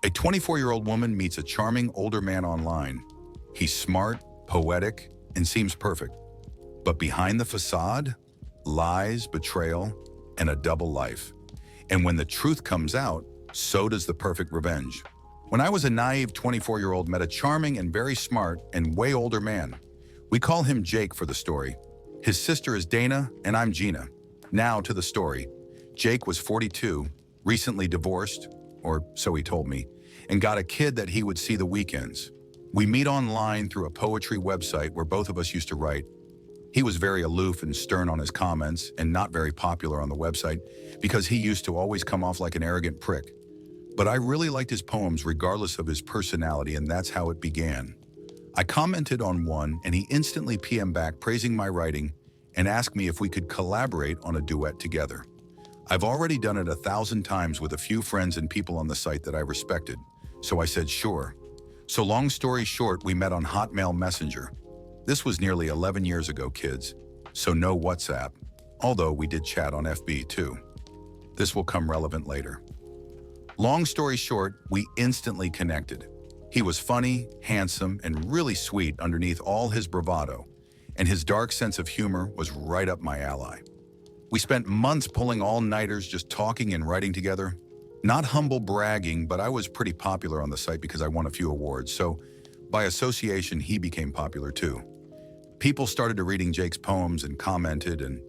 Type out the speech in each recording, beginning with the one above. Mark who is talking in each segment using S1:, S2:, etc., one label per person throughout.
S1: A 24-year-old woman meets a charming older man online. He's smart, poetic, and seems perfect. But behind the facade, lies, betrayal, and a double life. And when the truth comes out, so does the perfect revenge. When I was a naive 24-year-old met a charming and very smart and way older man. We call him Jake for the story. His sister is Dana, and I'm Gina. Now to the story. Jake was 42, recently divorced, or so he told me, and got a kid that he would see the weekends. We meet online through a poetry website where both of us used to write. He was very aloof and stern on his comments and not very popular on the website because he used to always come off like an arrogant prick. But I really liked his poems regardless of his personality, and that's how it began. I commented on one and he instantly PM'd back praising my writing and asked me if we could collaborate on a duet together. I've already done it 1,000 times with a few friends and people on the site that I respected, so I said sure. So long story short, we met on Hotmail Messenger. This was nearly 11 years ago, kids, so no WhatsApp, although we did chat on FB too. This will come relevant later. Long story short, we instantly connected. He was funny, handsome, and really sweet underneath all his bravado, and his dark sense of humor was right up my alley. We spent months pulling all-nighters just talking and writing together. Not humble bragging, but I was pretty popular on the site because I won a few awards, so by association, he became popular too. People started to reading Jake's poems and commented, and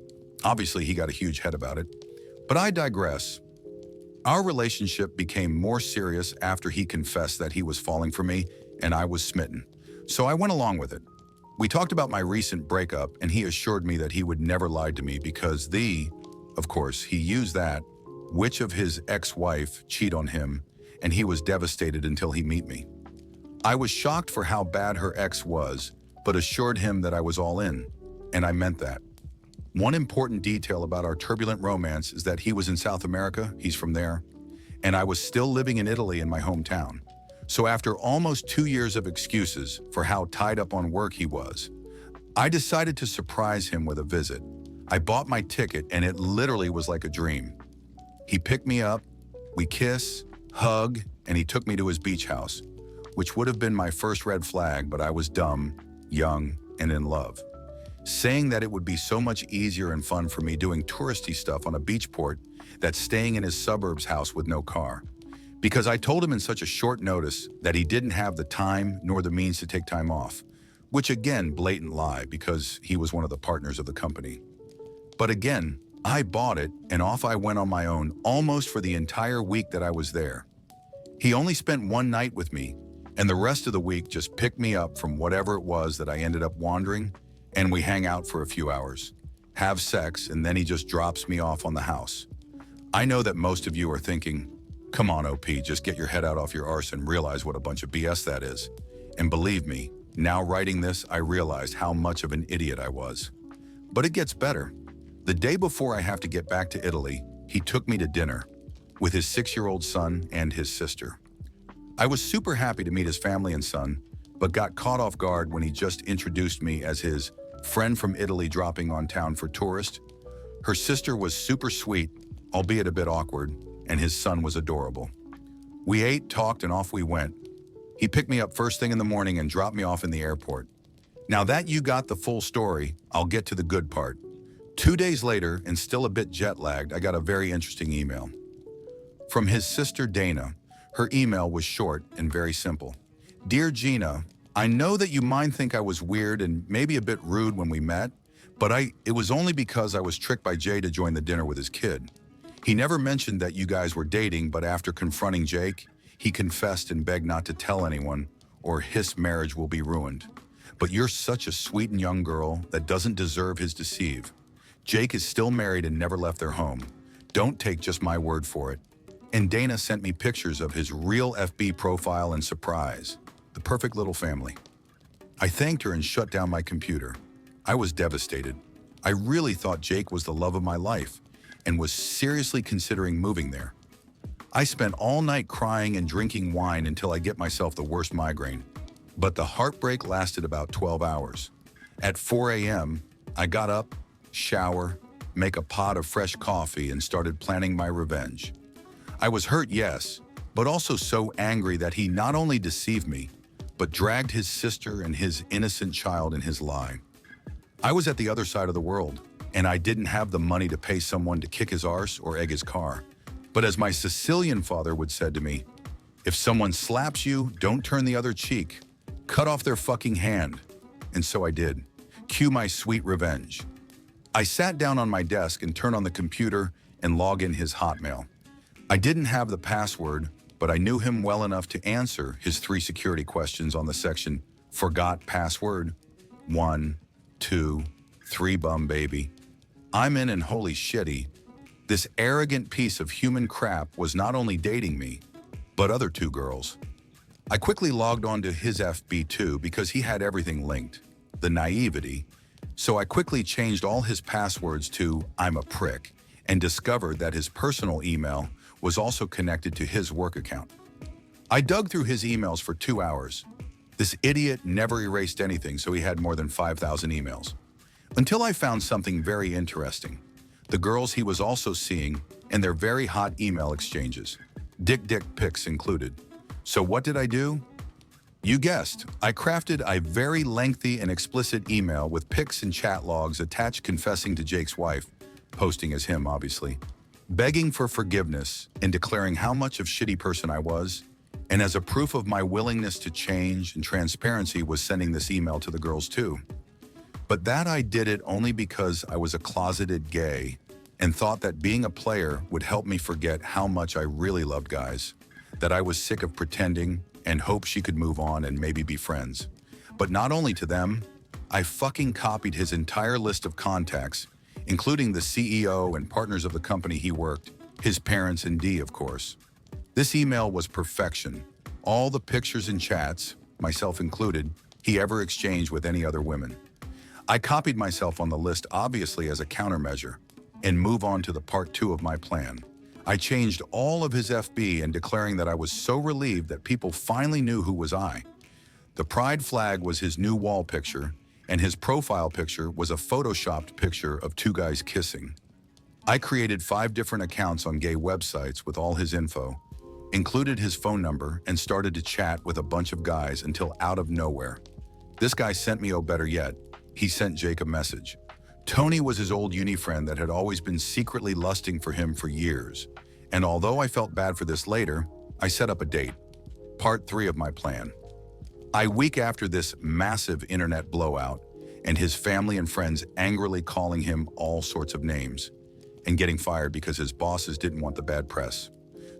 S1: obviously he got a huge head about it. But I digress. Our relationship became more serious after he confessed that he was falling for me, and I was smitten. So I went along with it. We talked about my recent breakup, and he assured me that he would never lie to me because of course, he used that, which of his ex-wife cheat on him, and he was devastated until he meet me. I was shocked for how bad her ex was, but assured him that I was all in, and I meant that. One important detail about our turbulent romance is that he was in South America, he's from there, and I was still living in Italy in my hometown. So after almost 2 years of excuses for how tied up on work he was, I decided to surprise him with a visit. I bought my ticket and it literally was like a dream. He picked me up, we kiss, hug, and he took me to his beach house, which would have been my first red flag, but I was dumb, young, and in love. Saying that it would be so much easier and fun for me doing touristy stuff on a beach port than staying in his suburbs house with no car. Because I told him in such a short notice that he didn't have the time nor the means to take time off, which again, blatant lie because he was one of the partners of the company. But again, I bought it and off I went on my own almost for the entire week that I was there. He only spent one night with me and the rest of the week just picked me up from whatever it was that I ended up wandering, and we hang out for a few hours, have sex, and then he just drops me off on the house. I know that most of you are thinking, come on OP, just get your head out off your arse and realize what a bunch of BS that is. And believe me, now writing this, I realized how much of an idiot I was. But it gets better. The day before I have to get back to Italy, he took me to dinner with his 6-year-old son and his sister. I was super happy to meet his family and son, but got caught off guard when he just introduced me as his friend from Italy dropping on town for tourist. Her sister was super sweet, albeit a bit awkward, and his son was adorable. We ate, talked, and off we went. He picked me up first thing in the morning and dropped me off in the airport. Now that you got the full story, I'll get to the good part. 2 days later, and still a bit jet-lagged, I got a very interesting email. From his sister Dana. Her email was short and very simple. Dear Gina, I know that you might think I was weird and maybe a bit rude when we met, but it was only because I was tricked by Jay to join the dinner with his kid. He never mentioned that you guys were dating, but after confronting Jake, he confessed and begged not to tell anyone or his marriage will be ruined. But you're such a sweet and young girl that doesn't deserve his deceive. Jake is still married and never left their home. Don't take just my word for it. And Dana sent me pictures of his real FB profile and surprise. The perfect little family. I thanked her and shut down my computer. I was devastated. I really thought Jake was the love of my life and was seriously considering moving there. I spent all night crying and drinking wine until I get myself the worst migraine. But the heartbreak lasted about 12 hours. At 4 a.m., I got up, shower, make a pot of fresh coffee, and started planning my revenge. I was hurt, yes, but also so angry that he not only deceived me, but dragged his sister and his innocent child in his lie. I was at the other side of the world, and I didn't have the money to pay someone to kick his arse or egg his car. But as my Sicilian father would say to me, if someone slaps you, don't turn the other cheek. Cut off their fucking hand. And so I did. Cue my sweet revenge. I sat down on my desk and turned on the computer and logged in his Hotmail. I didn't have the password, but I knew him well enough to answer his 3 security questions on the section, forgot password, 1, 2, 3 bum baby. I'm in and holy shitty. This arrogant piece of human crap was not only dating me, but other 2 girls. I quickly logged onto his FB too because he had everything linked. The naivety. So I quickly changed all his passwords to I'm a prick and discovered that his personal email was also connected to his work account. I dug through his emails for 2 hours. This idiot never erased anything, so he had more than 5,000 emails. Until I found something very interesting. The girls he was also seeing and their very hot email exchanges. Dick pics included. So what did I do? You guessed, I crafted a very lengthy and explicit email with pics and chat logs attached confessing to Jake's wife, posting as him obviously, begging for forgiveness and declaring how much of shitty person I was, and as a proof of my willingness to change and transparency was sending this email to the girls too. But that I did it only because I was a closeted gay and thought that being a player would help me forget how much I really loved guys, that I was sick of pretending and hoped she could move on and maybe be friends. But not only to them, I fucking copied his entire list of contacts, including the CEO and partners of the company he worked, his parents and Dee, of course. This email was perfection. All the pictures and chats, myself included, he ever exchanged with any other women. I copied myself on the list obviously as a countermeasure and move on to the part 2 of my plan. I changed all of his FB and declaring that I was so relieved that people finally knew who was I. The pride flag was his new wall picture, and his profile picture was a photoshopped picture of 2 guys kissing. I created 5 different accounts on gay websites with all his info, included his phone number, and started to chat with a bunch of guys until out of nowhere. This guy sent me, oh better yet, he sent Jake a message. Tony was his old uni friend that had always been secretly lusting for him for years. And although I felt bad for this later, I set up a date. Part 3 of my plan. A week after this massive internet blowout, and his family and friends angrily calling him all sorts of names, and getting fired because his bosses didn't want the bad press.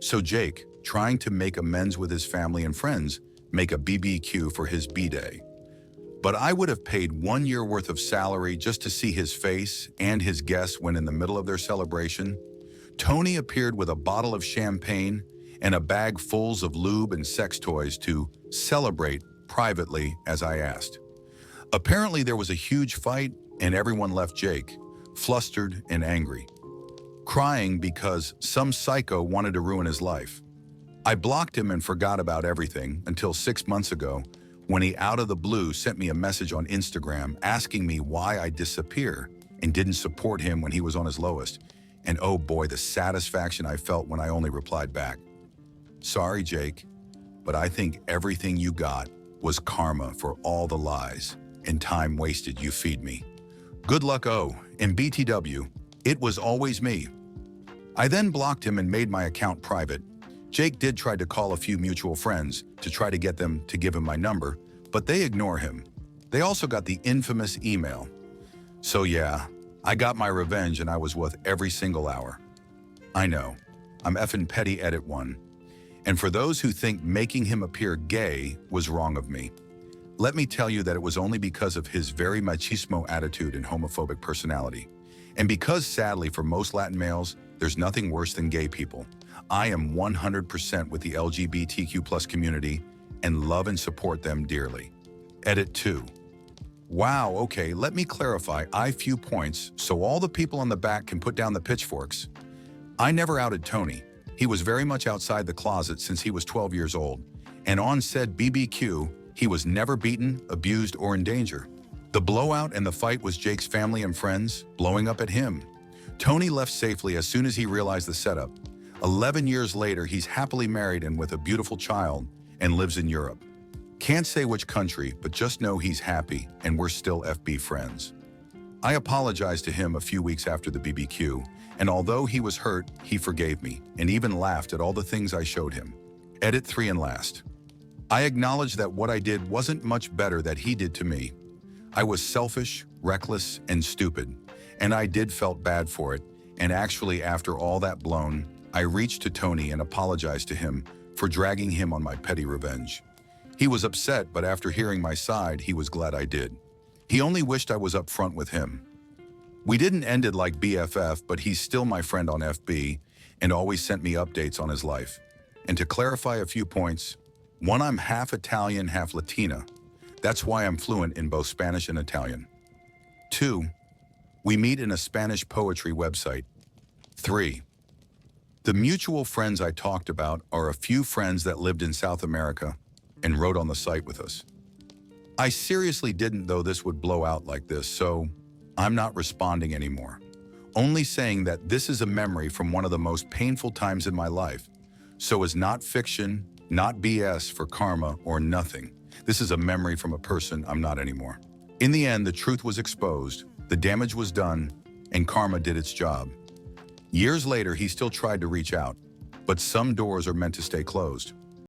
S1: So Jake, trying to make amends with his family and friends, make a BBQ for his B-Day. But I would have paid 1 year worth of salary just to see his face and his guests when in the middle of their celebration, Tony appeared with a bottle of champagne and a bag full of lube and sex toys to celebrate privately as I asked. Apparently there was a huge fight and everyone left Jake, flustered and angry, crying because some psycho wanted to ruin his life. I blocked him and forgot about everything until 6 months ago when he out of the blue sent me a message on Instagram asking me why I disappear and didn't support him when he was on his lowest. And oh boy, the satisfaction I felt when I only replied back. Sorry, Jake, but I think everything you got was karma for all the lies and time wasted you feed me. Good luck, and BTW, it was always me. I then blocked him and made my account private. Jake did try to call a few mutual friends to try to get them to give him my number, but they ignore him. They also got the infamous email. So yeah, I got my revenge and I was worth every single hour. I know, I'm effing petty edit 1. And for those who think making him appear gay was wrong of me, let me tell you that it was only because of his very machismo attitude and homophobic personality. And because sadly for most Latin males, there's nothing worse than gay people. I am 100% with the LGBTQ+ community and love and support them dearly. Edit 2. Wow, okay, let me clarify a few points so all the people on the back can put down the pitchforks. I never outed Tony. He was very much outside the closet since he was 12 years old. And on said BBQ, he was never beaten, abused, or in danger. The blowout and the fight was Jake's family and friends blowing up at him. Tony left safely as soon as he realized the setup. 11 years later, he's happily married and with a beautiful child and lives in Europe. Can't say which country, but just know he's happy and we're still FB friends. I apologized to him a few weeks after the BBQ, and although he was hurt, he forgave me and even laughed at all the things I showed him. Edit 3 and last. I acknowledge that what I did wasn't much better that he did to me. I was selfish, reckless, and stupid, and I did felt bad for it, and actually after all that blown, I reached to Tony and apologized to him for dragging him on my petty revenge. He was upset, but after hearing my side, he was glad I did. He only wished I was upfront with him. We didn't end it like BFF, but he's still my friend on FB and always sent me updates on his life. And to clarify a few points, 1, I'm half Italian, half Latina. That's why I'm fluent in both Spanish and Italian. 2, we meet in a Spanish poetry website. 3, the mutual friends I talked about are a few friends that lived in South America and wrote on the site with us. I seriously didn't though this would blow out like this, so I'm not responding anymore. Only saying that this is a memory from one of the most painful times in my life. So it's not fiction, not BS for karma or nothing. This is a memory from a person I'm not anymore. In the end, the truth was exposed, the damage was done, and karma did its job. Years later, he still tried to reach out, but some doors are meant to stay closed.